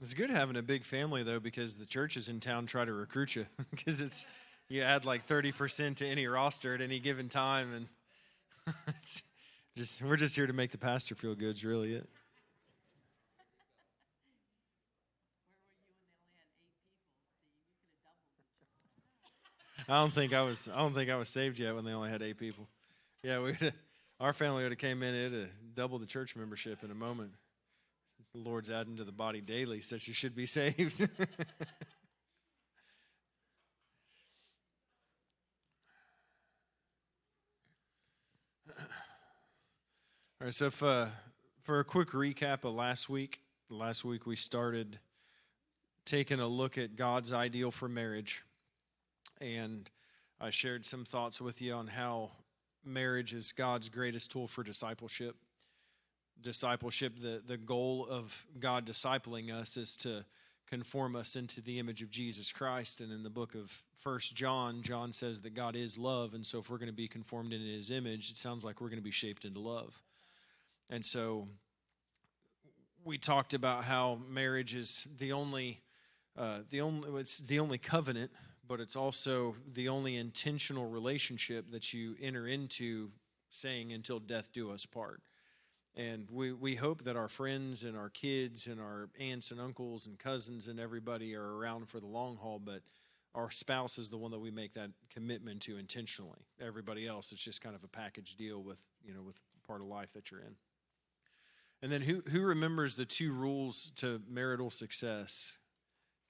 It's good having a big family though, because the churches in town try to recruit you because it's you add like 30% to any roster at any given time, and it's just we're just here to make the pastor feel good. Is really it. I don't think I was saved yet when they only had 8 people. Yeah, our family would have came in. It'd have doubled the church membership in a moment. The Lord's adding to the body daily, such you should be saved. All right, so for a quick recap of last week we started taking a look at God's ideal for marriage, and I shared some thoughts with you on how marriage is God's greatest tool for discipleship. The goal of God discipling us is to conform us into the image of Jesus Christ. And in the book of 1 John, John says that God is love, and so if we're going to be conformed into his image, it sounds like we're going to be shaped into love. And so we talked about how marriage is the only covenant, but it's also the only intentional relationship that you enter into, saying until death do us part. And we hope that our friends and our kids and our aunts and uncles and cousins and everybody are around for the long haul, but our spouse is the one that we make that commitment to intentionally. Everybody else, it's just kind of a package deal with part of life that you're in. And then who remembers the 2 rules to marital success?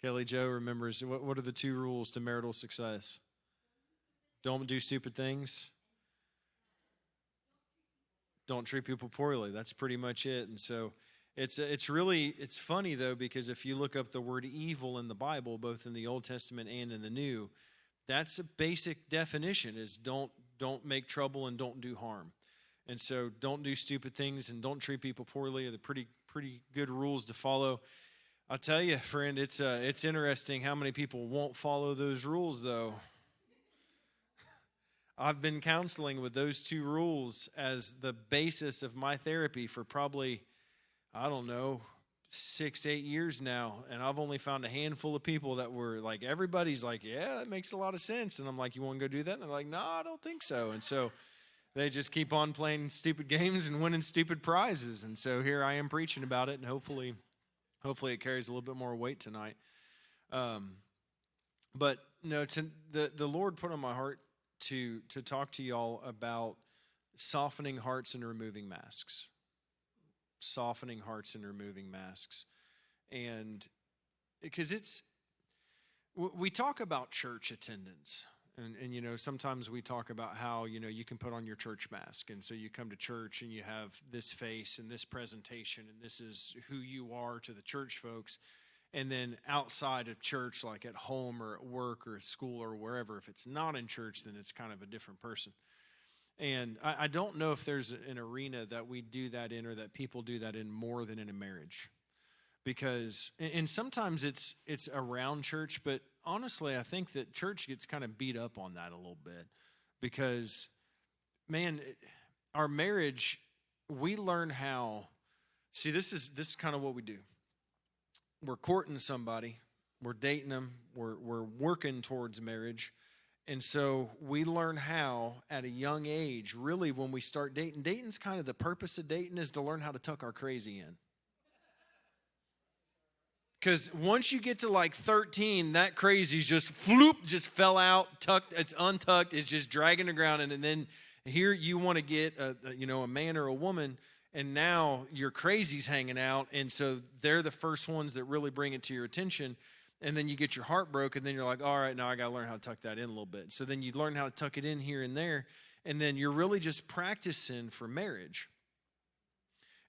Kelly Jo remembers. What are the 2 rules to marital success? Don't do stupid things. Don't treat people poorly. That's pretty much it. And so it's funny though, because if you look up the word evil in the Bible, both in the Old Testament and in the New, that's a basic definition: is don't make trouble and don't do harm. And so don't do stupid things and don't treat people poorly are the pretty good rules to follow. I'll tell you, friend, it's interesting how many people won't follow those rules, though. I've been counseling with those 2 rules as the basis of my therapy for probably, 6-8 years now, and I've only found a handful of people that were like, everybody's like, yeah, that makes a lot of sense, and I'm like, you want to go do that? And they're like, no, I don't think so. And so they just keep on playing stupid games and winning stupid prizes. And so here I am preaching about it, and hopefully it carries a little bit more weight tonight. But no, the Lord put on my heart to talk to y'all about softening hearts and removing masks. Softening hearts and removing masks. And because we talk about church attendance. And sometimes we talk about how, you can put on your church mask. And so you come to church and you have this face and this presentation, and this is who you are to the church folks. And then outside of church, like at home or at work or at school or wherever, if it's not in church, then it's kind of a different person. And I don't know if there's an arena that we do that in, or that people do that in more than in a marriage. Because, and sometimes it's around church, but honestly, I think that church gets kind of beat up on that a little bit. Because, man, our marriage, we learn how, see, this is kind of what we do. We're courting somebody, we're dating them, we're working towards marriage. And so we learn how at a young age, really when we start dating. Dating's kind of the purpose of dating is to learn how to tuck our crazy in. Because once you get to like 13, that crazy's just just fell out, tucked, it's untucked, it's just dragging the ground. And then here you want to get a man or a woman, and now your crazy's hanging out. And so they're the first ones that really bring it to your attention. And then you get your heart broke, and then you're like, all right, now I got to learn how to tuck that in a little bit. So then you learn how to tuck it in here and there, and then you're really just practicing for marriage.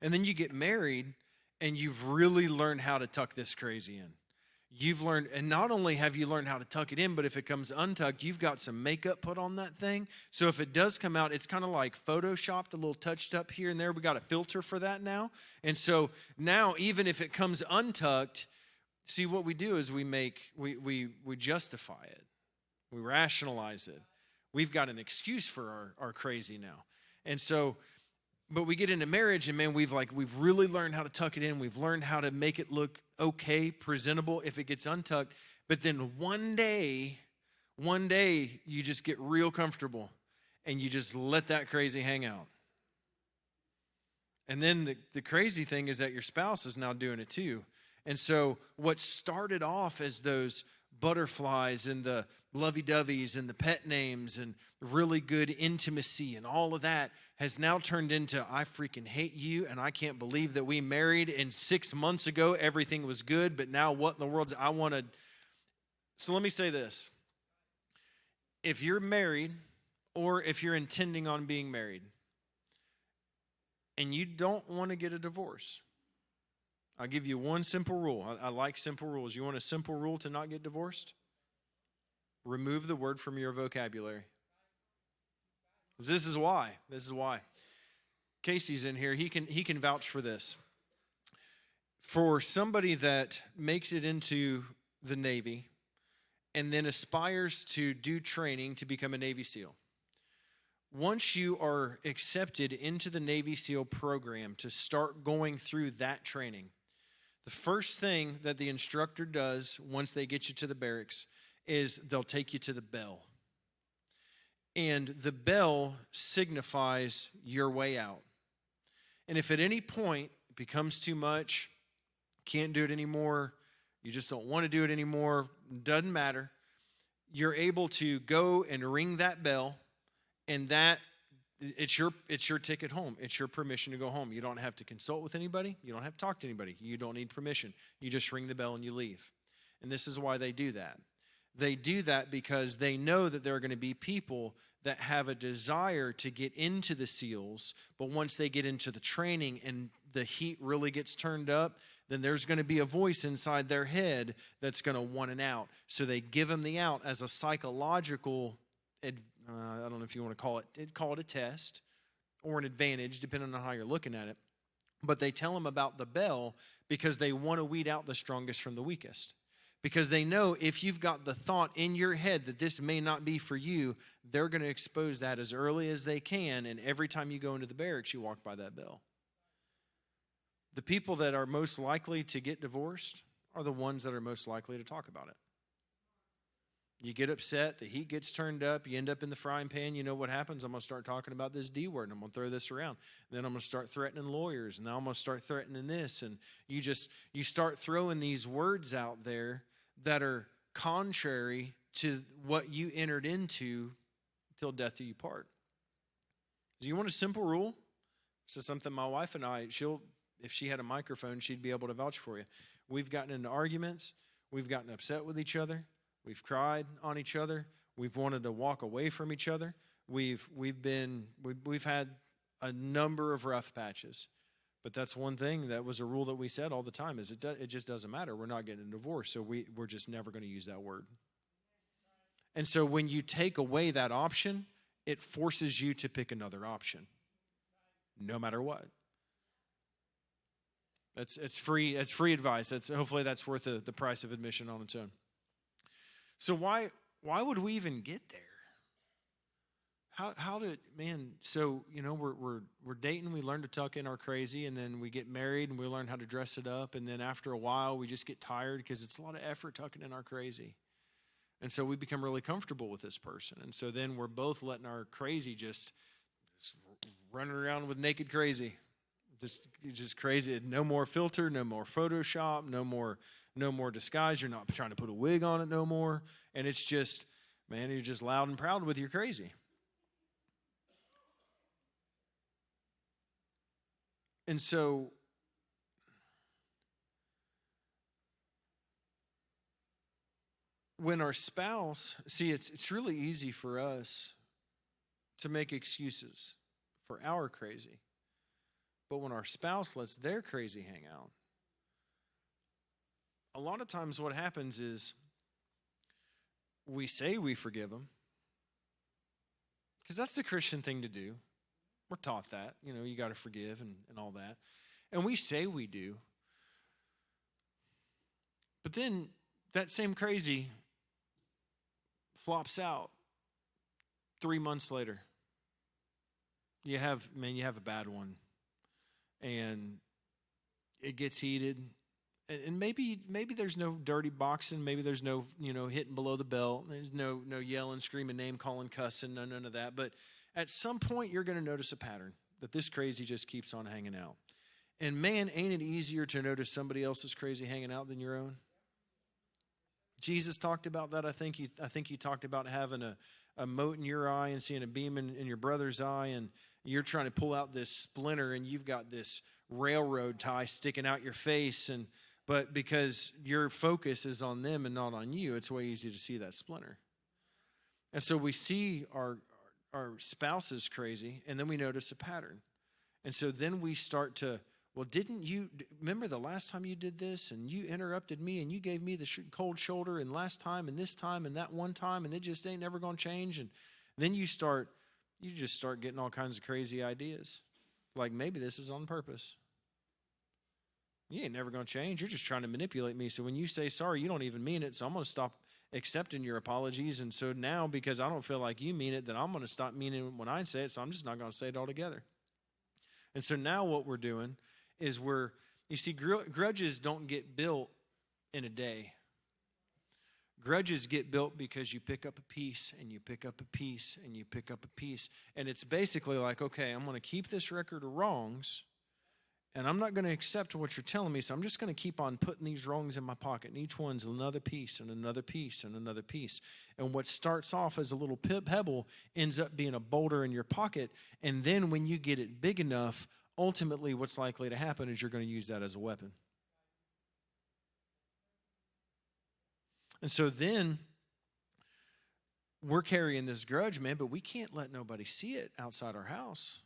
And then you get married, and you've really learned how to tuck this crazy in. You've learned, and not only have you learned how to tuck it in, but if it comes untucked, you've got some makeup put on that thing. So if it does come out, it's kind of like photoshopped, a little touched up here and there. We got a filter for that now. And so now, even if it comes untucked, see, what we do is we justify it. We rationalize it. We've got an excuse for our crazy now. And so But we get into marriage and man, we've really learned how to tuck it in. We've learned how to make it look okay, presentable if it gets untucked. But then one day you just get real comfortable and you just let that crazy hang out. And then the crazy thing is that your spouse is now doing it too. And so what started off as those butterflies and the lovey-doveys and the pet names and really good intimacy and all of that has now turned into, I freaking hate you and I can't believe that we married and 6 months ago everything was good, but now what in the world I want to... So let me say this. If you're married or if you're intending on being married and you don't want to get a divorce, I'll give you one simple rule. I like simple rules. You want a simple rule to not get divorced? Remove the word from your vocabulary. This is why. Casey's in here. He can vouch for this. For somebody that makes it into the Navy and then aspires to do training to become a Navy SEAL, once you are accepted into the Navy SEAL program to start going through that training, the first thing that the instructor does once they get you to the barracks is they'll take you to the bell. And the bell signifies your way out. And if at any point it becomes too much, can't do it anymore, you just don't want to do it anymore, doesn't matter, you're able to go and ring that bell, and that it's your ticket home. It's your permission to go home. You don't have to consult with anybody. You don't have to talk to anybody. You don't need permission. You just ring the bell and you leave. And this is why they do that. They do that because they know that there are going to be people that have a desire to get into the SEALs, but once they get into the training and the heat really gets turned up, then there's going to be a voice inside their head that's going to want an out. So they give them the out as a psychological I don't know if you want to call it a test or an advantage, depending on how you're looking at it. But they tell them about the bell because they want to weed out the strongest from the weakest. Because they know if you've got the thought in your head that this may not be for you, they're going to expose that as early as they can. And every time you go into the barracks, you walk by that bell. The people that are most likely to get divorced are the ones that are most likely to talk about it. You get upset, the heat gets turned up, you end up in the frying pan, you know what happens? I'm going to start talking about this D word, and I'm going to throw this around. And then I'm going to start threatening lawyers, and now I'm going to start threatening this. And you start throwing these words out there that are contrary to what you entered into till death do you part. Do you want a simple rule? This is something my wife and I, if she had a microphone, she'd be able to vouch for you. We've gotten into arguments. We've gotten upset with each other. We've cried on each other. We've wanted to walk away from each other. We've had a number of rough patches. But that's one thing that was a rule that we said all the time is it just doesn't matter. We're not getting a divorce, so we're just never going to use that word. And so when you take away that option, it forces you to pick another option, no matter what. It's free advice. Hopefully that's worth the price of admission on its own. So why would we even get there? So we're dating, we learn to tuck in our crazy, and then we get married and we learn how to dress it up, and then after a while we just get tired because it's a lot of effort tucking in our crazy. And so we become really comfortable with this person. And so then we're both letting our crazy just running around with naked crazy. Just crazy. No more filter, no more Photoshop, no more disguise. You're not trying to put a wig on it no more. And it's just, man, you're just loud and proud with your crazy. And so when our spouse, it's really easy for us to make excuses for our crazy. But when our spouse lets their crazy hang out, a lot of times what happens is we say we forgive them because that's the Christian thing to do. We're taught that, you got to forgive and all that. And we say we do. But then that same crazy flops out 3 months later. You have a bad one, and it gets heated, and maybe there's no dirty boxing, maybe there's no hitting below the belt, there's no yelling, screaming, name calling, cussing, none of that. But at some point, you're going to notice a pattern that this crazy just keeps on hanging out. And man, ain't it easier to notice somebody else's crazy hanging out than your own? Jesus talked about that. I think you talked about having a mote in your eye and seeing a beam in your brother's eye, and you're trying to pull out this splinter, and you've got this railroad tie sticking out your face, but because your focus is on them and not on you, it's way easy to see that splinter. And so we see our spouses crazy, and then we notice a pattern. And so then we start to, well, didn't you remember the last time you did this, and you interrupted me, and you gave me the cold shoulder, and last time, and this time, and that one time, and it just ain't never going to change. And then you just start getting all kinds of crazy ideas. Like, maybe this is on purpose. You ain't never going to change. You're just trying to manipulate me. So when you say sorry, you don't even mean it. So I'm going to stop accepting your apologies. And so now, because I don't feel like you mean it, then I'm going to stop meaning it when I say it. So I'm just not going to say it altogether. And so now what we're doing is you see, grudges don't get built in a day. Grudges get built because you pick up a piece, and you pick up a piece, and you pick up a piece. And it's basically like, okay, I'm going to keep this record of wrongs, and I'm not going to accept what you're telling me, so I'm just going to keep on putting these wrongs in my pocket, and each one's another piece and another piece and another piece. And what starts off as a little pebble ends up being a boulder in your pocket, and then when you get it big enough, ultimately what's likely to happen is you're going to use that as a weapon. And so then we're carrying this grudge, man, but we can't let nobody see it outside our house.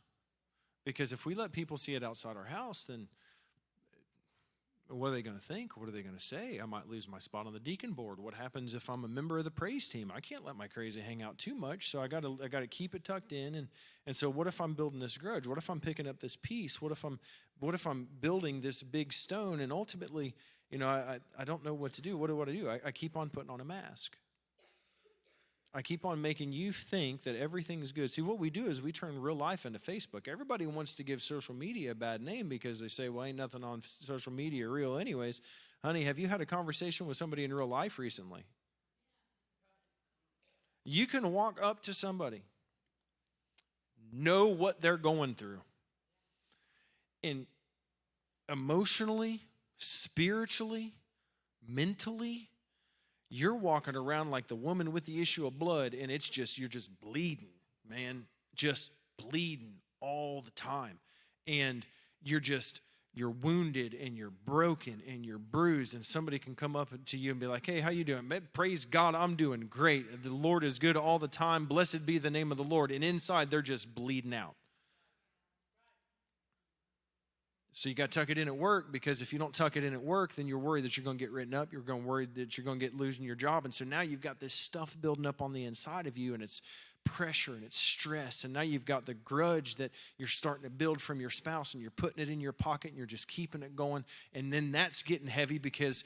Because if we let people see it outside our house, then what are they going to think? What are they going to say? I might lose my spot on the deacon board. What happens if I'm a member of the praise team? I can't let my crazy hang out too much, so I got to keep it tucked in. And so what if I'm building this grudge? What if I'm picking up this piece? What if I'm building this big stone, and ultimately, I don't know what to do. What do I do? I keep on putting on a mask. I keep on making you think that everything's good. See, what we do is we turn real life into Facebook. Everybody wants to give social media a bad name because they say, well, ain't nothing on social media real anyways. Honey, have you had a conversation with somebody in real life recently? You can walk up to somebody, know what they're going through, and emotionally, spiritually, mentally, you're walking around like the woman with the issue of blood, and you're just bleeding, man, just bleeding all the time. And you're wounded, and you're broken, and you're bruised, and somebody can come up to you and be like, hey, how you doing? Praise God, I'm doing great. The Lord is good all the time. Blessed be the name of the Lord. And inside, they're just bleeding out. So you got to tuck it in at work, because if you don't tuck it in at work, then you're worried that you're going to get written up. You're going to worry that you're going to get losing your job. And so now you've got this stuff building up on the inside of you, and it's pressure and it's stress. And now you've got the grudge that you're starting to build from your spouse, and you're putting it in your pocket, and you're just keeping it going. And then that's getting heavy, because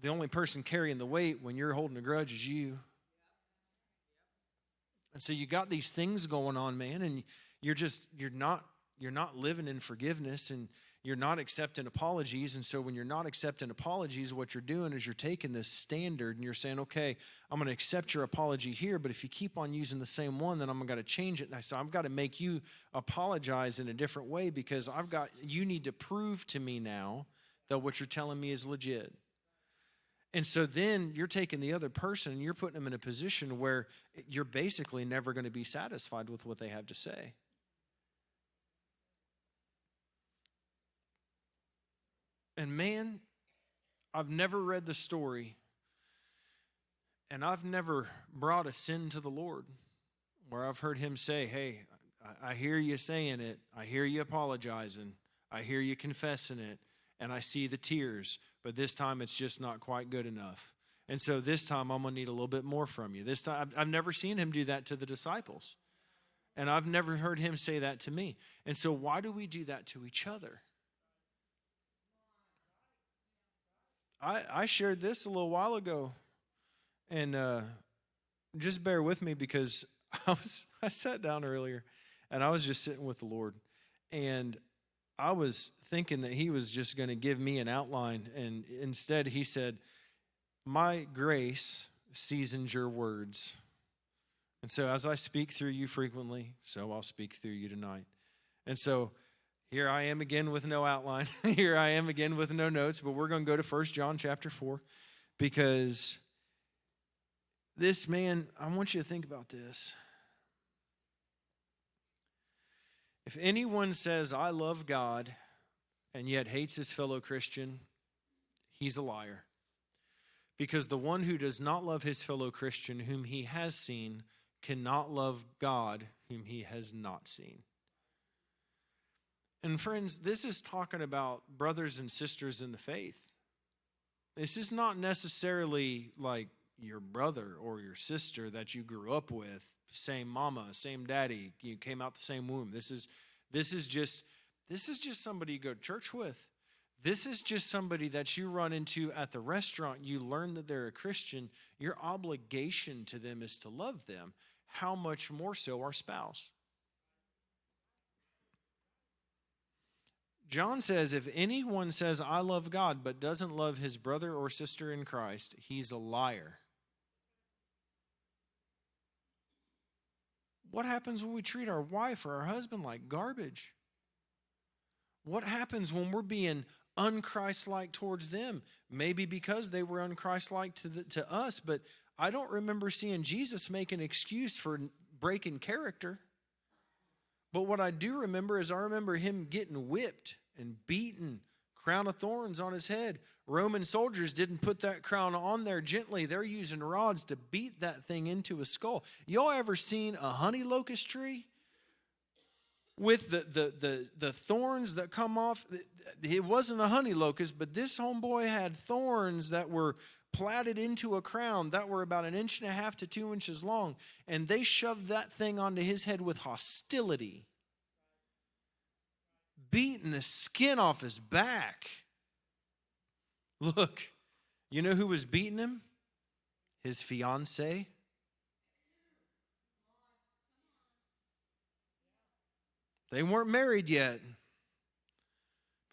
the only person carrying the weight when you're holding a grudge is you. And so you got these things going on, man, and you're not living in forgiveness, and you're not accepting apologies. And so when you're not accepting apologies, what you're doing is you're taking this standard and you're saying, okay, I'm going to accept your apology here, but if you keep on using the same one, then I'm going to change it. And so I've got to make you apologize in a different way, because you need to prove to me now that what you're telling me is legit. And so then you're taking the other person and you're putting them in a position where you're basically never going to be satisfied with what they have to say. And man, I've never read the story, and I've never brought a sin to the Lord where I've heard him say, hey, I hear you saying it. I hear you apologizing. I hear you confessing it, and I see the tears, but this time it's just not quite good enough. And so this time I'm going to need a little bit more from you. This time, I've never seen him do that to the disciples, and I've never heard him say that to me. And so why do we do that to each other? I shared this a little while ago, and just bear with me, because I sat down earlier, and I was just sitting with the Lord, and I was thinking that he was just going to give me an outline, and instead he said, my grace seasons your words. And so as I speak through you frequently, so I'll speak through you tonight. And so here I am again with no outline. Here I am again with no notes, but we're going to go to 1 John chapter 4, because this man, I want you to think about this. If anyone says, I love God, and yet hates his fellow Christian, he's a liar. Because the one who does not love his fellow Christian whom he has seen cannot love God whom he has not seen. And friends, this is talking about brothers and sisters in the faith. This is not necessarily like your brother or your sister that you grew up with, same mama, same daddy, you came out the same womb. This is just somebody you go to church with. This is just somebody that you run into at the restaurant. You learn that they're a Christian. Your obligation to them is to love them. How much more so our spouse? John says, if anyone says, I love God, but doesn't love his brother or sister in Christ, he's a liar. What happens when we treat our wife or our husband like garbage? What happens when we're being unchristlike towards them? Maybe because they were unchristlike to us, but I don't remember seeing Jesus make an excuse for breaking character. But what I do remember is I remember him getting whipped and beaten, crown of thorns on his head. Roman soldiers didn't put that crown on there gently. They're using rods to beat that thing into a skull. Y'all ever seen a honey locust tree with the thorns that come off? It wasn't a honey locust, but this homeboy had thorns that were plaited into a crown that were about 1.5 inches to 2 inches long, and they shoved that thing onto his head with hostility, beating the skin off his back. Look, you know who was beating him? His fiancée. They weren't married yet.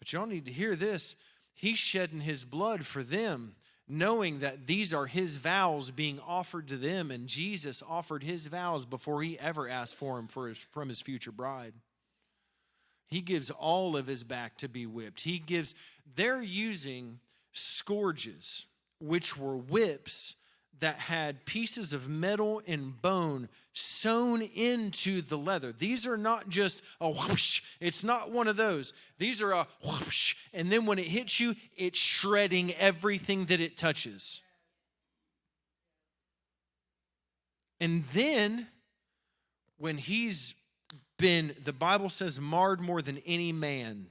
But y'all need to hear this. He's shedding his blood for them, knowing that these are his vows being offered to them, and Jesus offered his vows before he ever asked for him from his future bride. He gives all of his back to be whipped. They're using scourges, which were whips that had pieces of metal and bone sewn into the leather. These are not just a whoosh. It's not one of those. These are a whoosh. And then when it hits you, it's shredding everything that it touches. And then when he's been, the Bible says, marred more than any man,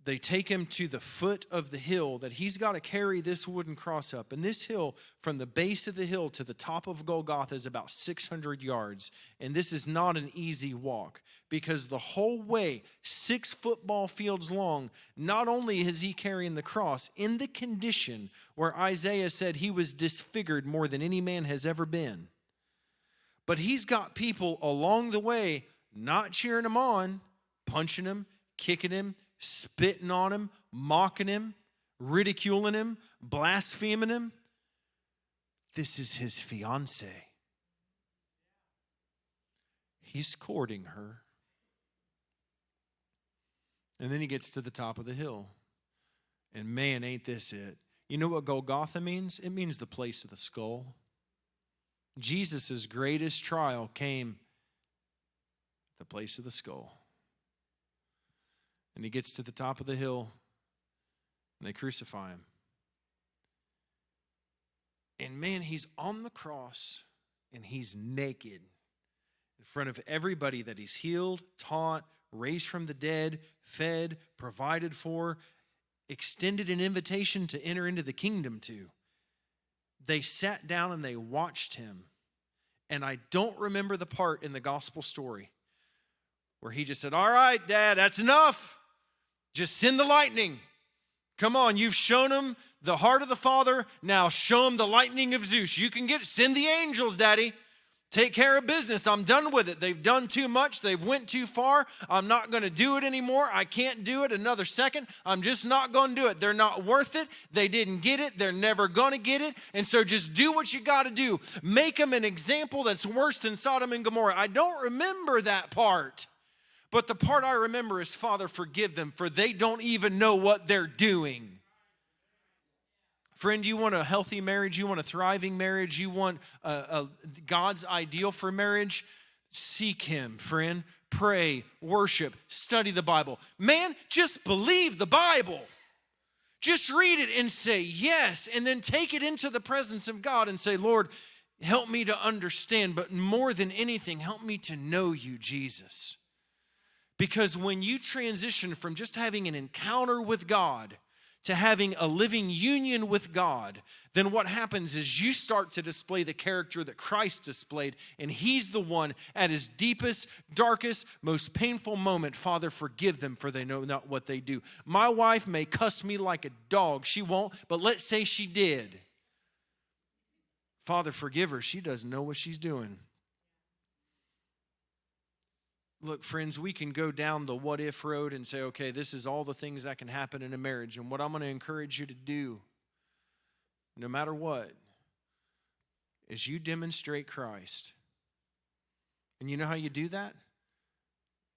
they take him to the foot of the hill that he's got to carry this wooden cross up. And this hill, from the base of the hill to the top of Golgotha, is about 600 yards. And this is not an easy walk, because the whole way, 6 football fields long, not only is he carrying the cross in the condition where Isaiah said he was disfigured more than any man has ever been, but he's got people along the way not cheering him on, punching him, kicking him, spitting on him, mocking him, ridiculing him, blaspheming him. This is his fiancée. He's courting her. And then he gets to the top of the hill. And man, ain't this it. You know what Golgotha means? It means the place of the skull. Jesus' greatest trial came at the place of the skull. And he gets to the top of the hill, and they crucify him. And man, he's on the cross, and he's naked in front of everybody that he's healed, taught, raised from the dead, fed, provided for, extended an invitation to enter into the kingdom to. They sat down and they watched him. And I don't remember the part in the gospel story where he just said, all right, Dad, that's enough. Just send the lightning. Come on, you've shown him the heart of the Father. Now show him the lightning of Zeus. You can send the angels, Daddy. Take care of business. I'm done with it. They've done too much. They've went too far. I'm not going to do it anymore. I can't do it another second. I'm just not going to do it. They're not worth it. They didn't get it. They're never going to get it. And so just do what you got to do. Make them an example that's worse than Sodom and Gomorrah. I don't remember that part. But the part I remember is, Father, forgive them, for they don't even know what they're doing. Friend, you want a healthy marriage? You want a thriving marriage? You want God's ideal for marriage? Seek Him, friend. Pray, worship, study the Bible. Man, just believe the Bible. Just read it and say yes, and then take it into the presence of God and say, Lord, help me to understand, but more than anything, help me to know you, Jesus. Because when you transition from just having an encounter with God to having a living union with God, then what happens is you start to display the character that Christ displayed, and He's the one at His deepest, darkest, most painful moment. Father, forgive them, for they know not what they do. My wife may cuss me like a dog. She won't, but let's say she did. Father, forgive her. She doesn't know what she's doing. Look, friends, we can go down the what-if road and say, okay, this is all the things that can happen in a marriage. And what I'm going to encourage you to do, no matter what, is you demonstrate Christ. And you know how you do that?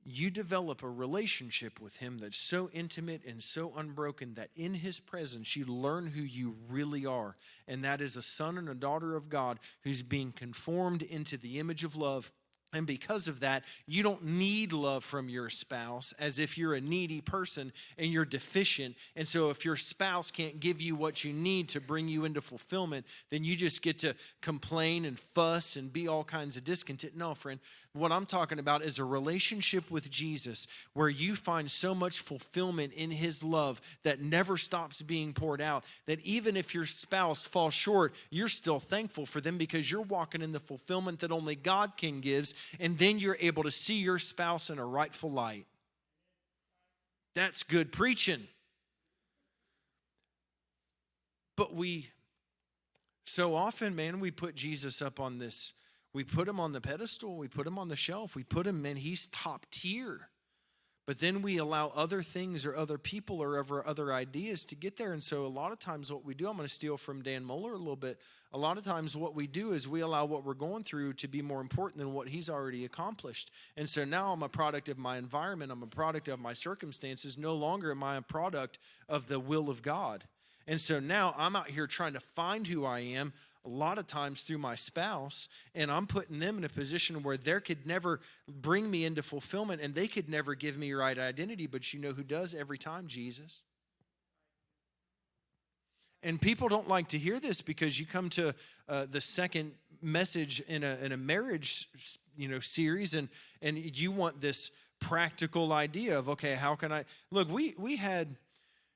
You develop a relationship with Him that's so intimate and so unbroken that in His presence you learn who you really are. And that is a son and a daughter of God who's being conformed into the image of love. And because of that, you don't need love from your spouse as if you're a needy person and you're deficient. And so if your spouse can't give you what you need to bring you into fulfillment, then you just get to complain and fuss and be all kinds of discontent. No, friend, what I'm talking about is a relationship with Jesus where you find so much fulfillment in His love that never stops being poured out, that even if your spouse falls short, you're still thankful for them because you're walking in the fulfillment that only God can give. And then you're able to see your spouse in a rightful light. That's good preaching. But we, so often, man, we put Jesus up on this. We put Him on the pedestal. We put Him on the shelf. We put Him, and He's top tier. But then we allow other things or other people or other ideas to get there. And so a lot of times what we do, I'm going to steal from Dan Mohler a little bit. A lot of times what we do is we allow what we're going through to be more important than what He's already accomplished. And so now I'm a product of my environment. I'm a product of my circumstances. No longer am I a product of the will of God. And so now I'm out here trying to find who I am, a lot of times through my spouse, and I'm putting them in a position where they could never bring me into fulfillment, and they could never give me right identity, but you know who does every time? Jesus. And people don't like to hear this because you come to the second message in a marriage series, and you want this practical idea of, okay, how can I, look, we had,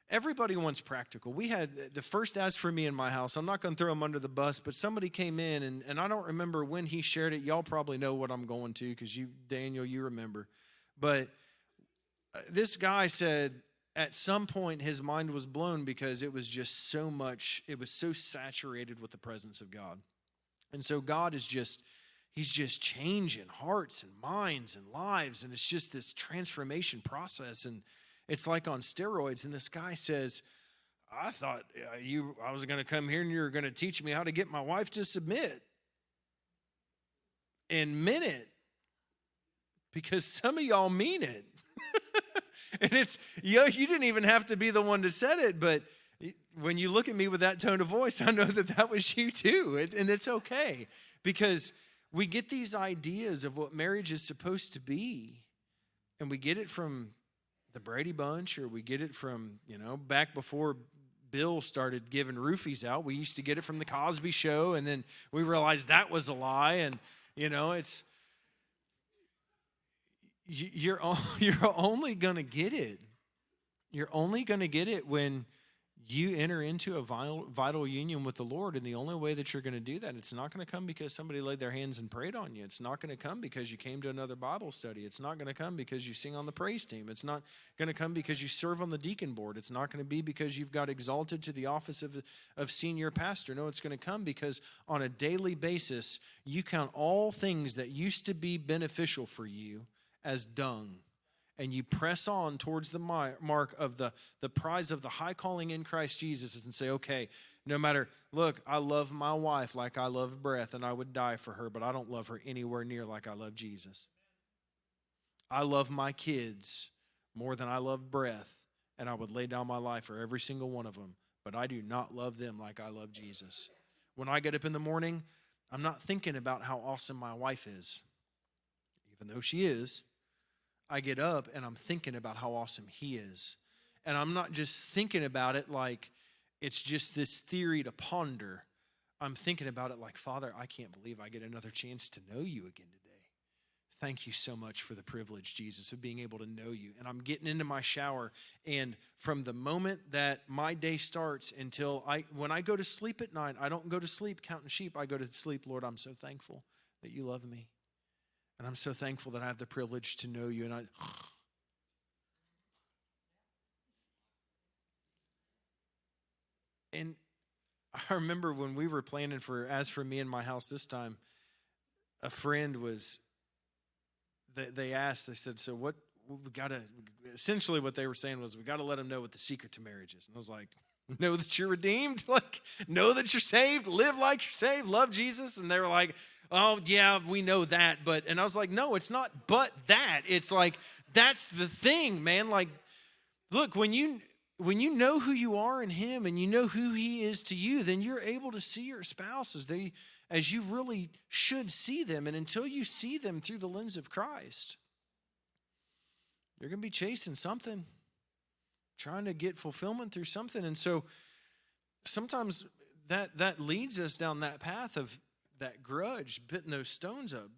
everybody wants practical. We had the first As For Me in my house. I'm not going to throw him under the bus, but somebody came in, and I don't remember when he shared it. Y'all probably know what I'm going to because you, Daniel, you remember. But this guy said at some point his mind was blown because it was just so much, it was so saturated with the presence of God. And so God is just, He's just changing hearts and minds and lives, and it's just this transformation process, and it's like on steroids. And this guy says, I thought I was going to come here and you were going to teach me how to get my wife to submit. And meant it. Because some of y'all mean it. And it's, you didn't even have to be the one to say it, but when you look at me with that tone of voice, I know that was you too. And it's okay. Because we get these ideas of what marriage is supposed to be. And we get it from the Brady Bunch, or we get it from, back before Bill started giving roofies out. We used to get it from the Cosby Show, and then we realized that was a lie. And, it's, you're only going to get it. You're only going to get it when you enter into a vital union with the Lord, and the only way that you're going to do that, it's not going to come because somebody laid their hands and prayed on you. It's not going to come because you came to another Bible study. It's not going to come because you sing on the praise team. It's not going to come because you serve on the deacon board. It's not going to be because you've got exalted to the office of senior pastor. No, it's going to come because on a daily basis, you count all things that used to be beneficial for you as dung. And you press on towards the mark of the prize of the high calling in Christ Jesus and say, okay, no matter, look, I love my wife like I love breath and I would die for her, but I don't love her anywhere near like I love Jesus. I love my kids more than I love breath, and I would lay down my life for every single one of them, but I do not love them like I love Jesus. When I get up in the morning, I'm not thinking about how awesome my wife is, even though she is. I get up and I'm thinking about how awesome he is. And I'm not just thinking about it like it's just this theory to ponder. I'm thinking about it like, Father, I can't believe I get another chance to know you again today. Thank you so much for the privilege, Jesus, of being able to know you. And I'm getting into my shower, and from the moment that my day starts until when I go to sleep at night, I don't go to sleep counting sheep. I go to sleep, Lord, I'm so thankful that you love me. And I'm so thankful that I have the privilege to know you. And I remember when we were planning as for me and my house this time, a friend they asked, they said, so what we got to, essentially what they were saying was, we got to let them know what the secret to marriage is. And I was like, know that you're redeemed, like know that you're saved, live like you're saved, love Jesus. And they were like, oh yeah, we know that, and I was like, no, it's not but that. It's like, that's the thing, man. Like, look, when you know who you are in him and you know who he is to you, then you're able to see your spouse as you really should see them. And until you see them through the lens of Christ, you're going to be chasing something, trying to get fulfillment through something. And so sometimes that leads us down that path of that grudge, putting those stones up,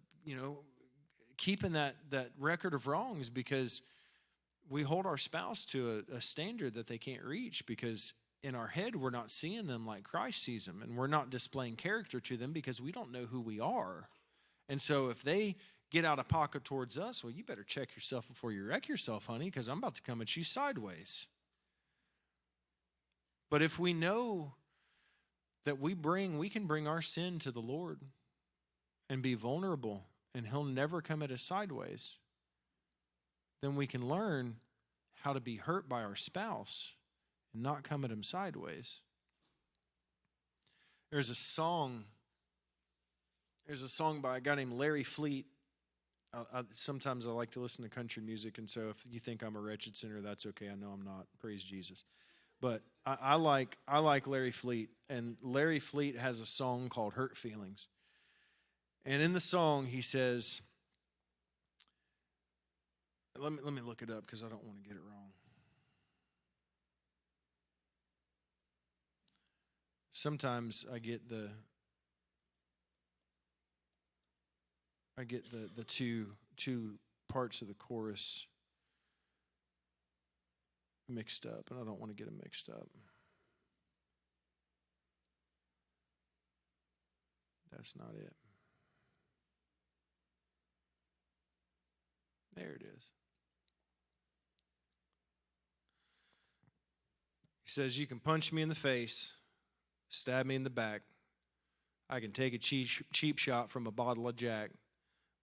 keeping that record of wrongs, because we hold our spouse to a standard that they can't reach, because in our head we're not seeing them like Christ sees them, and we're not displaying character to them because we don't know who we are. And so if they get out of pocket towards us, well, you better check yourself before you wreck yourself, honey, because I'm about to come at you sideways. But if we know that we can bring our sin to the Lord and be vulnerable, and he'll never come at us sideways, then we can learn how to be hurt by our spouse and not come at him sideways. There's a song by a guy named Larry Fleet. Sometimes I like to listen to country music, and so if you think I'm a wretched sinner, that's okay. I know I'm not. Praise Jesus. But I like Larry Fleet, and Larry Fleet has a song called Hurt Feelings. And in the song, he says, let me look it up because I don't want to get it wrong. Sometimes I get the two parts of the chorus mixed up, and I don't want to get them mixed up. That's not it. There it is. He says, you can punch me in the face, stab me in the back. I can take a cheap shot from a bottle of Jack,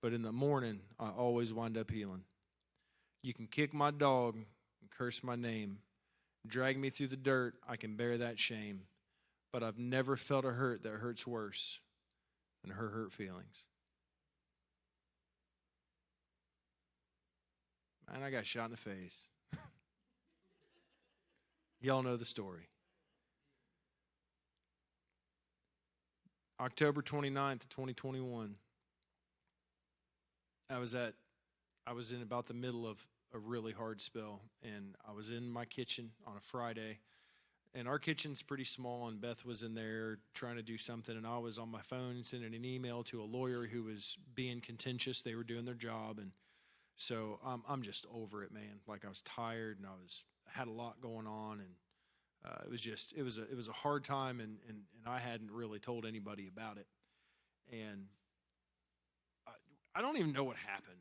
but in the morning, I always wind up healing. You can kick my dog and curse my name. Drag me through the dirt, I can bear that shame. But I've never felt a hurt that hurts worse than her hurt feelings. Man, I got shot in the face. Y'all know the story. October 29th, 2021. I was in about the middle of a really hard spell, and I was in my kitchen on a Friday, and our kitchen's pretty small, and Beth was in there trying to do something, and I was on my phone sending an email to a lawyer who was being contentious. They were doing their job, and so I'm just over it, man. Like, I was tired, and I had a lot going on, and it was a hard time, and I hadn't really told anybody about it. And I don't even know what happened.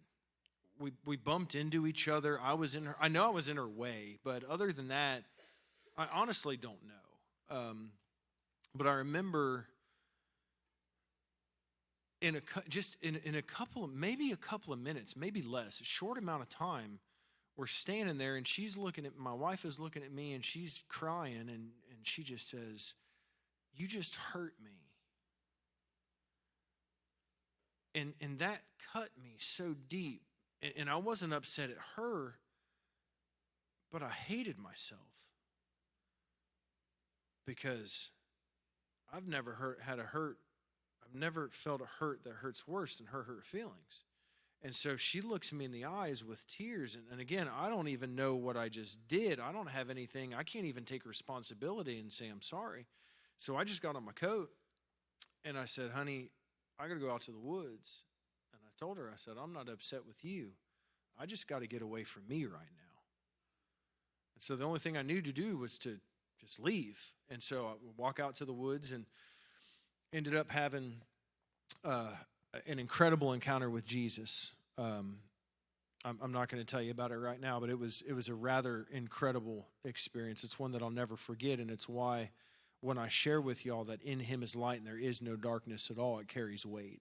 We bumped into each other. I know I was in her way, but other than that, I honestly don't know. But I remember in a couple of, maybe a couple of minutes, maybe less, a short amount of time, we're standing there, and my wife is looking at me, and she's crying, and she just says, "You just hurt me." And that cut me so deep. And I wasn't upset at her, but I hated myself. Because I've never felt a hurt that hurts worse than her hurt feelings. And so she looks me in the eyes with tears. And again, I don't even know what I just did. I don't have anything. I can't even take responsibility and say I'm sorry. So I just got on my coat and I said, "Honey, I got to go out to the woods." And I told her, I said, "I'm not upset with you. I just got to get away from me right now." And so the only thing I knew to do was to just leave. And so I would walk out to the woods and ended up having an incredible encounter with Jesus. I'm not going to tell you about it right now, but it was a rather incredible experience. It's one that I'll never forget, and it's why when I share with y'all that in him is light and there is no darkness at all, it carries weight.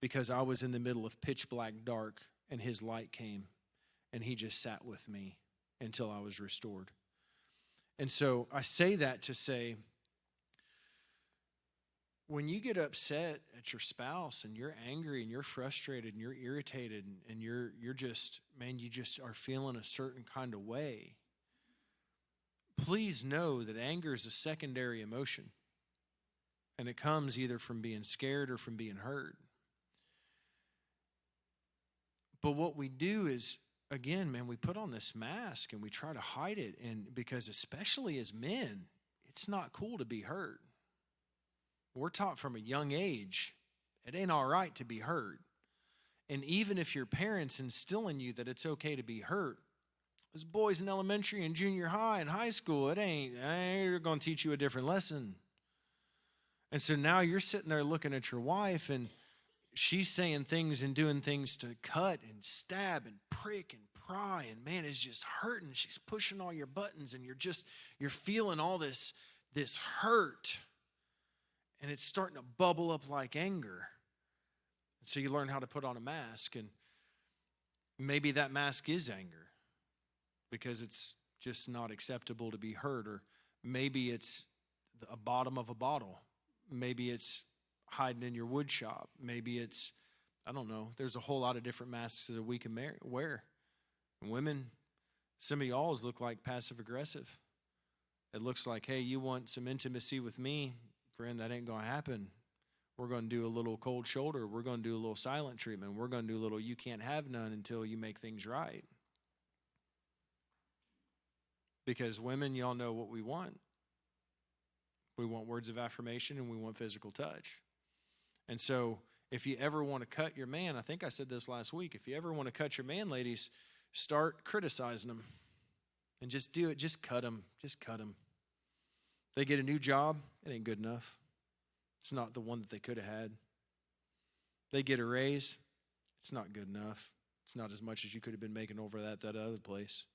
Because I was in the middle of pitch black dark, and his light came, and he just sat with me until I was restored. And so I say that to say, when you get upset at your spouse and you're angry and you're frustrated and you're irritated and you're just, man, you just are feeling a certain kind of way, please know that anger is a secondary emotion. And it comes either from being scared or from being hurt. But what we do is, again, man, we put on this mask and we try to hide it. And because especially as men, it's not cool to be hurt. We're taught from a young age, it ain't all right to be hurt. And even if your parents instill in you that it's okay to be hurt, those boys in elementary and junior high and high school, they're going to teach you a different lesson. And so now you're sitting there looking at your wife, and she's saying things and doing things to cut and stab and prick and pry, and man, it's just hurting. She's pushing all your buttons, and you're feeling all this hurt, and it's starting to bubble up like anger. And so you learn how to put on a mask, and maybe that mask is anger because it's just not acceptable to be hurt, or maybe it's a bottom of a bottle. Maybe it's hiding in your wood shop. Maybe it's, I don't know. There's a whole lot of different masks that we can wear. And women, some of y'all's look like passive aggressive. It looks like, hey, you want some intimacy with me? Friend, that ain't going to happen. We're going to do a little cold shoulder. We're going to do a little silent treatment. We're going to do a little you can't have none until you make things right. Because women, y'all know what we want. We want words of affirmation and we want physical touch. And so if you ever want to cut your man, I think I said this last week, if you ever want to cut your man, ladies, start criticizing them and just do it. Just cut them. Just cut them. They get a new job, it ain't good enough. It's not the one that they could have had. They get a raise, it's not good enough. It's not as much as you could have been making over that other place.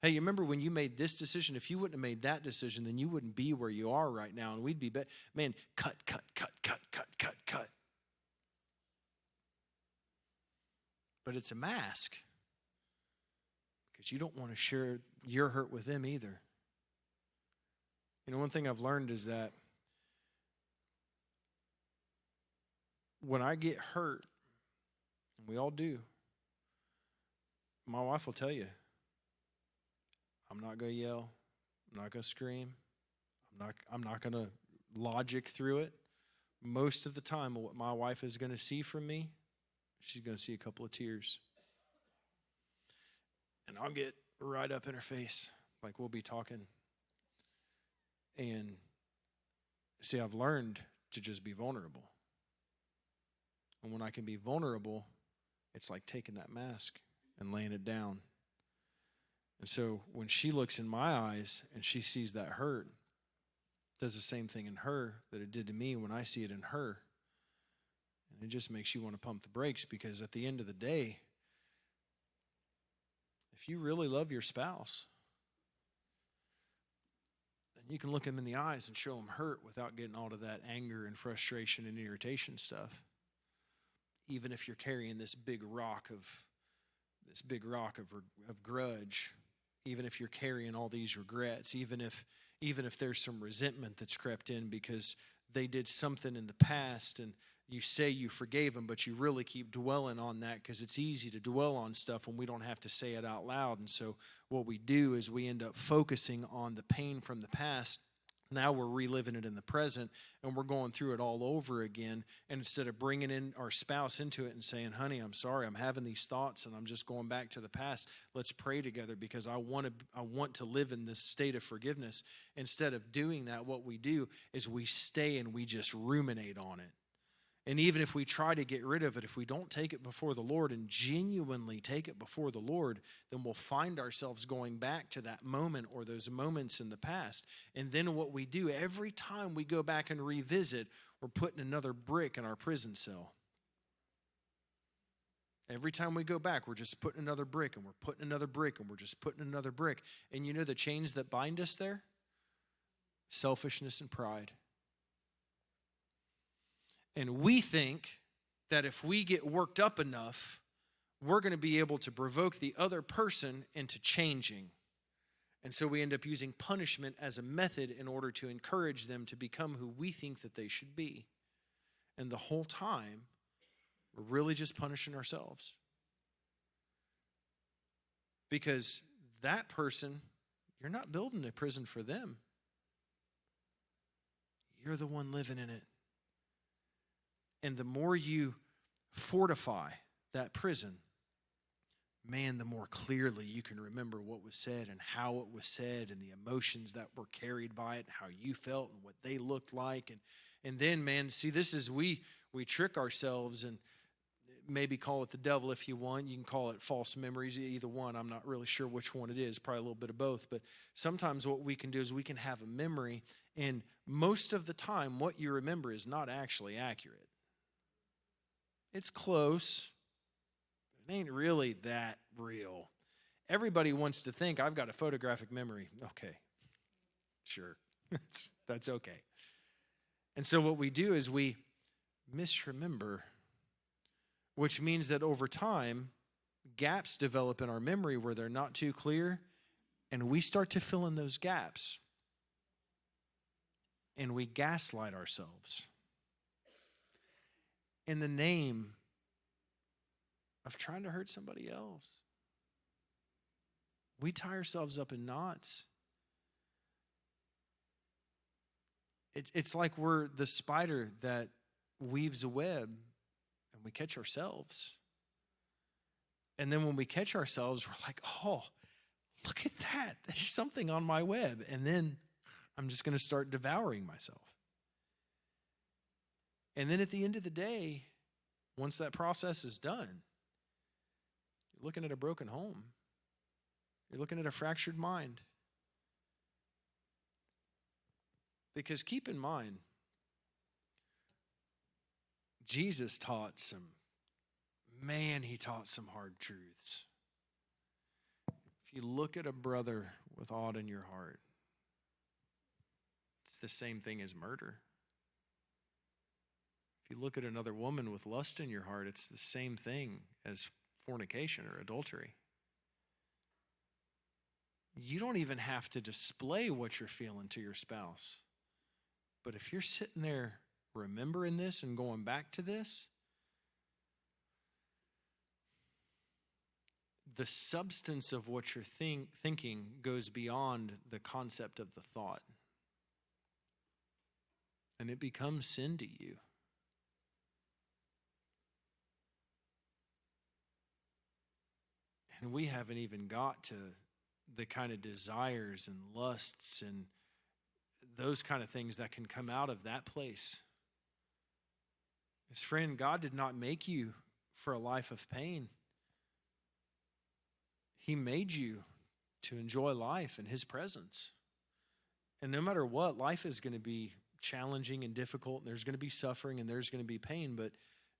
Hey, you remember when you made this decision? If you wouldn't have made that decision, then you wouldn't be where you are right now, and we'd be man, cut. But it's a mask because you don't want to share your hurt with them either. You know, one thing I've learned is that when I get hurt, and we all do, my wife will tell you, I'm not going to yell. I'm not going to scream. I'm not going to logic through it. Most of the time, what my wife is going to see from me, she's going to see a couple of tears. And I'll get right up in her face, like we'll be talking. And see, I've learned to just be vulnerable. And when I can be vulnerable, it's like taking that mask and laying it down. And so when she looks in my eyes and she sees that hurt, it does the same thing in her that it did to me when I see it in her. And it just makes you want to pump the brakes, because at the end of the day, if you really love your spouse, then you can look them in the eyes and show them hurt without getting all of that anger and frustration and irritation stuff. Even if you're carrying this big rock of grudge, even if you're carrying all these regrets, even if there's some resentment that's crept in because they did something in the past and you say you forgave them, but you really keep dwelling on that because it's easy to dwell on stuff when we don't have to say it out loud. And so what we do is we end up focusing on the pain from the past. Now we're reliving it in the present, and we're going through it all over again. And instead of bringing in our spouse into it and saying, honey, I'm sorry, I'm having these thoughts and I'm just going back to the past. Let's pray together because I want to live in this state of forgiveness. Instead of doing that, what we do is we stay and we just ruminate on it. And even if we try to get rid of it, if we don't take it before the Lord and genuinely take it before the Lord, then we'll find ourselves going back to that moment or those moments in the past. And then what we do, every time we go back and revisit, we're putting another brick in our prison cell. Every time we go back, we're just putting another brick, and we're putting another brick, and we're just putting another brick. And you know the chains that bind us there? Selfishness and pride. And we think that if we get worked up enough, we're going to be able to provoke the other person into changing. And so we end up using punishment as a method in order to encourage them to become who we think that they should be. And the whole time, we're really just punishing ourselves. Because that person, you're not building a prison for them. You're the one living in it. And the more you fortify that prison, man, the more clearly you can remember what was said and how it was said and the emotions that were carried by it and how you felt and what they looked like. And then, man, see, this is we trick ourselves, and maybe call it the devil if you want. You can call it false memories, either one. I'm not really sure which one it is, probably a little bit of both. But sometimes what we can do is we can have a memory, and most of the time what you remember is not actually accurate. It's close. It ain't really that real. Everybody wants to think, I've got a photographic memory. Okay, sure, that's okay. And so what we do is we misremember, which means that over time, gaps develop in our memory where they're not too clear, and we start to fill in those gaps. And we gaslight ourselves in the name of trying to hurt somebody else. We tie ourselves up in knots. It's like we're the spider that weaves a web, and we catch ourselves. And then when we catch ourselves, we're like, oh, look at that. There's something on my web. And then I'm just going to start devouring myself. And then at the end of the day, once that process is done, you're looking at a broken home. You're looking at a fractured mind. Because keep in mind, Jesus taught some hard truths. If you look at a brother with aught in your heart, it's the same thing as murder. If you look at another woman with lust in your heart, it's the same thing as fornication or adultery. You don't even have to display what you're feeling to your spouse. But if you're sitting there remembering this and going back to this, the substance of what you're thinking goes beyond the concept of the thought. And it becomes sin to you. And we haven't even got to the kind of desires and lusts and those kind of things that can come out of that place. His friend, God did not make you for a life of pain. He made you to enjoy life in His presence. And no matter what, life is going to be challenging and difficult, and there's going to be suffering and there's going to be pain, but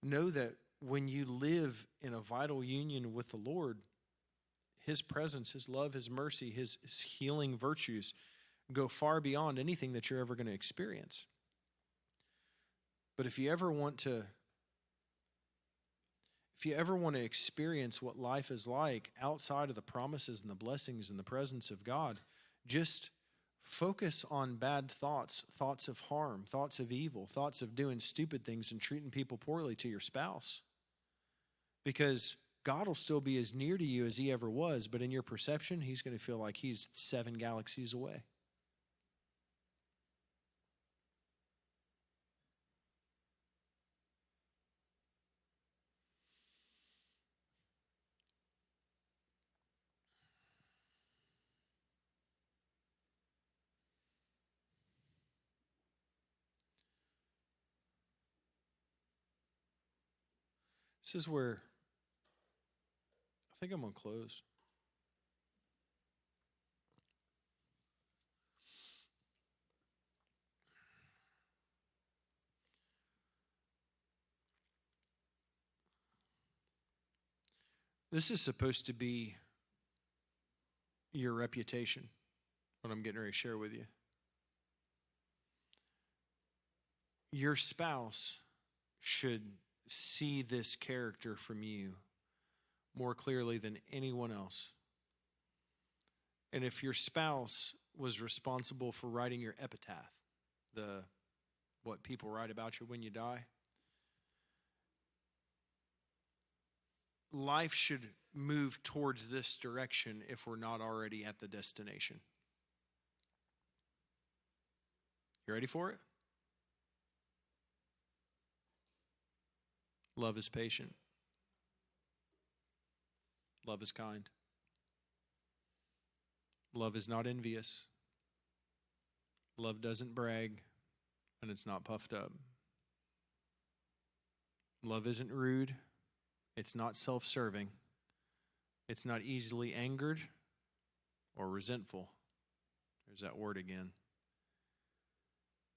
know that when you live in a vital union with the Lord, His presence, His love, His mercy, His healing virtues go far beyond anything that you're ever going to experience. But if you ever want to experience what life is like outside of the promises and the blessings and the presence of God, just focus on bad thoughts, thoughts of harm, thoughts of evil, thoughts of doing stupid things and treating people poorly to your spouse. Because God will still be as near to you as He ever was, but in your perception, He's going to feel like He's 7 galaxies away. This is where I think I'm going to close. This is supposed to be your reputation, what I'm getting ready to share with you. Your spouse should see this character from you more clearly than anyone else. And if your spouse was responsible for writing your epitaph, what people write about you when you die, life should move towards this direction if we're not already at the destination. You ready for it? Love is patient. Love is kind. Love is not envious. Love doesn't brag, and it's not puffed up. Love isn't rude. It's not self-serving. It's not easily angered or resentful. There's that word again.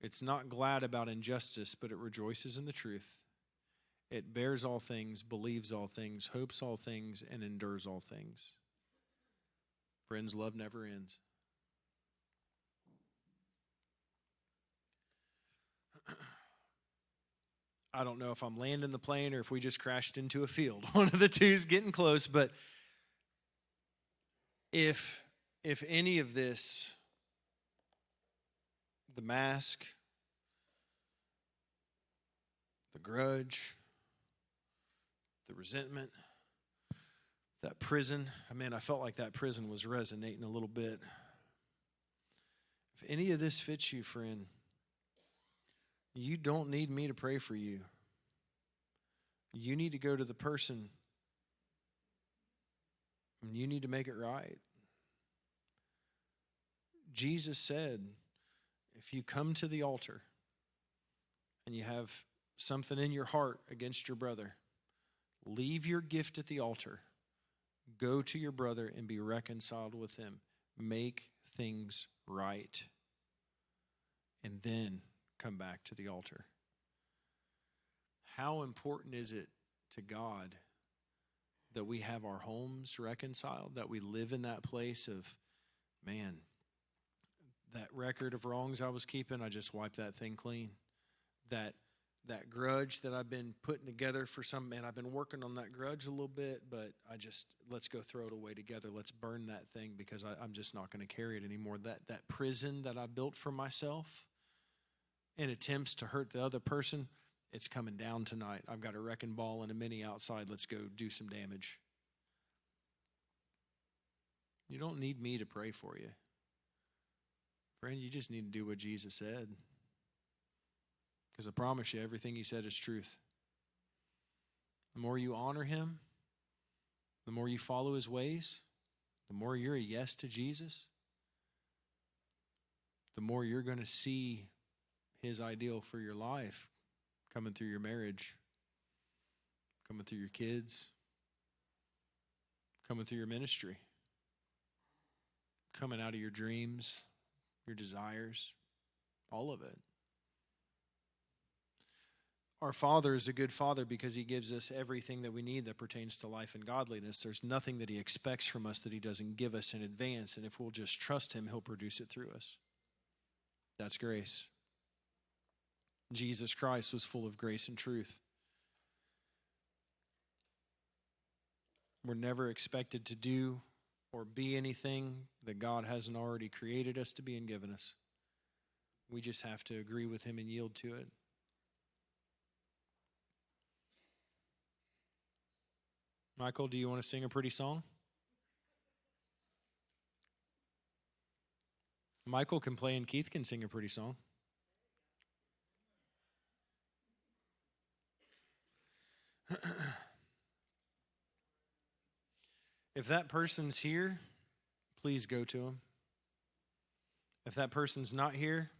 It's not glad about injustice, but it rejoices in the truth. It bears all things, believes all things, hopes all things, and endures all things. Friends, love never ends. I don't know if I'm landing the plane or if we just crashed into a field. One of the two is getting close, but if any of this, the mask, the grudge, the resentment, that prison, I felt like that prison was resonating a little bit. If any of this fits you, friend, you don't need me to pray for you. You need to go to the person and you need to make it right. Jesus said, if you come to the altar and you have something in your heart against your brother, leave your gift at the altar. Go to your brother and be reconciled with him. Make things right. And then come back to the altar. How important is it to God that we have our homes reconciled, that we live in that place of, man, that record of wrongs I was keeping, I just wiped that thing clean. That grudge that I've been putting together for I've been working on that grudge a little bit, but let's go throw it away together. Let's burn that thing because I'm just not going to carry it anymore. That prison that I built for myself in attempts to hurt the other person, it's coming down tonight. I've got a wrecking ball and a mini outside. Let's go do some damage. You don't need me to pray for you. Friend, you just need to do what Jesus said. Because I promise you, everything He said is truth. The more you honor Him, the more you follow His ways, the more you're a yes to Jesus, the more you're going to see His ideal for your life coming through your marriage, coming through your kids, coming through your ministry. coming out of your dreams, your desires, all of it. Our Father is a good Father because He gives us everything that we need that pertains to life and godliness. There's nothing that He expects from us that He doesn't give us in advance, and if we'll just trust Him, He'll produce it through us. That's grace. Jesus Christ was full of grace and truth. We're never expected to do or be anything that God hasn't already created us to be and given us. We just have to agree with Him and yield to it. Michael, do you want to sing a pretty song? Michael can play and Keith can sing a pretty song. If that person's here, please go to them. If that person's not here,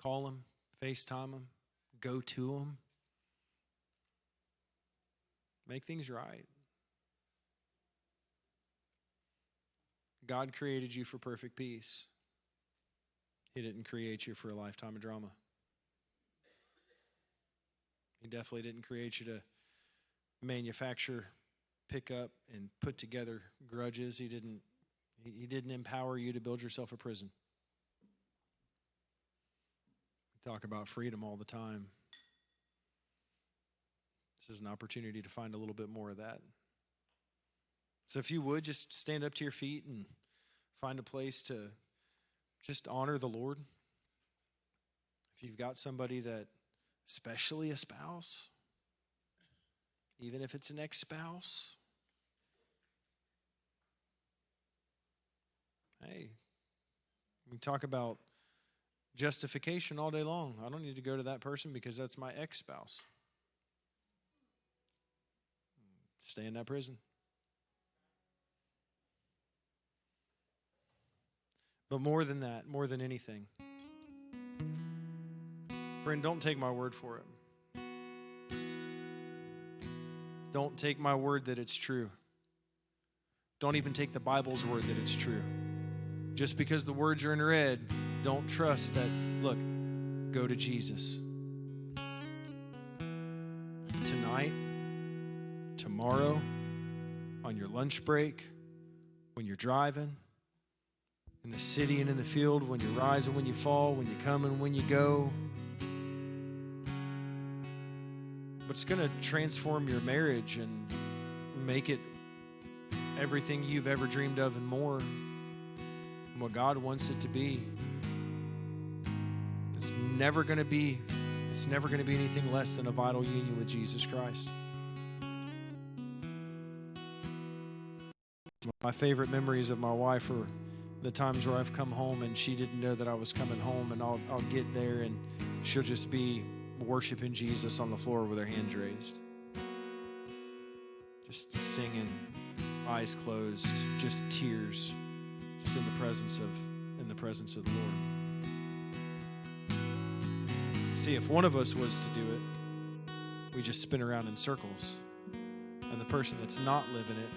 call them, FaceTime them, go to them. Make things right. God created you for perfect peace. He didn't create you for a lifetime of drama. He definitely didn't create you to manufacture, pick up, and put together grudges. He didn't empower you to build yourself a prison. We talk about freedom all the time. This is an opportunity to find a little bit more of that. So if you would, just stand up to your feet and find a place to just honor the Lord. If you've got somebody that, especially a spouse, even if it's an ex-spouse, hey, we talk about justification all day long. I don't need to go to that person because that's my ex-spouse. Stay in that prison. But more than that, more than anything, friend, don't take my word for it. Don't take my word that it's true. Don't even take the Bible's word that it's true. Just because the words are in red, don't trust that. Look, go to Jesus. Tonight, tomorrow, on your lunch break, when you're driving, in the city and in the field, when you rise and when you fall, when you come and when you go. What's going to transform your marriage and make it everything you've ever dreamed of and more, and what God wants it to be. It's never going to be anything less than a vital union with Jesus Christ. My favorite memories of my wife are the times where I've come home and she didn't know that I was coming home, and I'll get there and she'll just be worshiping Jesus on the floor with her hands raised. Just singing, eyes closed, just tears, just in the presence of the Lord. See, if one of us was to do it, we just spin around in circles. And the person that's not living it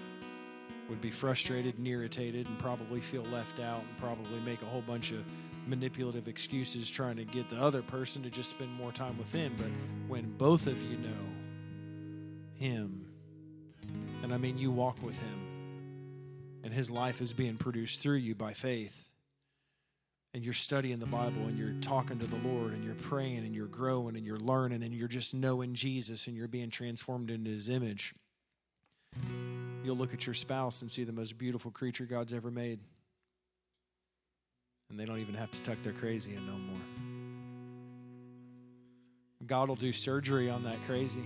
would be frustrated and irritated and probably feel left out and probably make a whole bunch of manipulative excuses trying to get the other person to just spend more time with Him. But when both of you know Him, and I mean you walk with Him, and His life is being produced through you by faith, and you're studying the Bible and you're talking to the Lord and you're praying and you're growing and you're learning and you're just knowing Jesus and you're being transformed into His image, you'll look at your spouse and see the most beautiful creature God's ever made. And they don't even have to tuck their crazy in no more. God will do surgery on that crazy.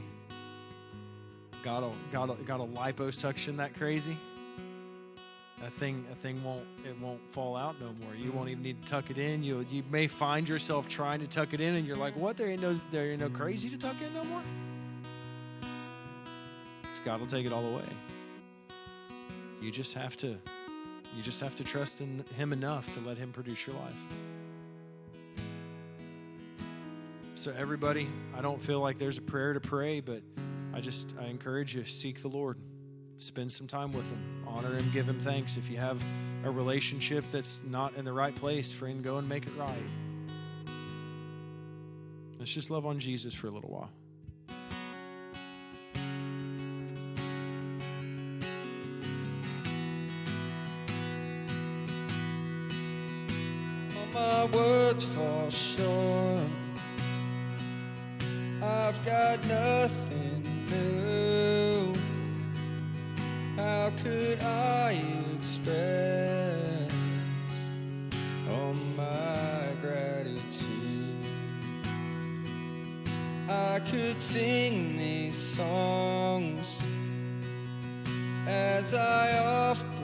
God will liposuction that crazy. That thing won't fall out no more. You won't even need to tuck it in. You may find yourself trying to tuck it in, and you're like, "What? There ain't no crazy to tuck in no more." Because God will take it all away. You just have to trust in Him enough to let Him produce your life. So everybody, I don't feel like there's a prayer to pray, but I encourage you, seek the Lord. Spend some time with Him. Honor Him, give Him thanks. If you have a relationship that's not in the right place, friend, go and make it right. Let's just love on Jesus for a little while. All my words fall short. I've got nothing new. How could I express all my gratitude? I could sing these songs as I often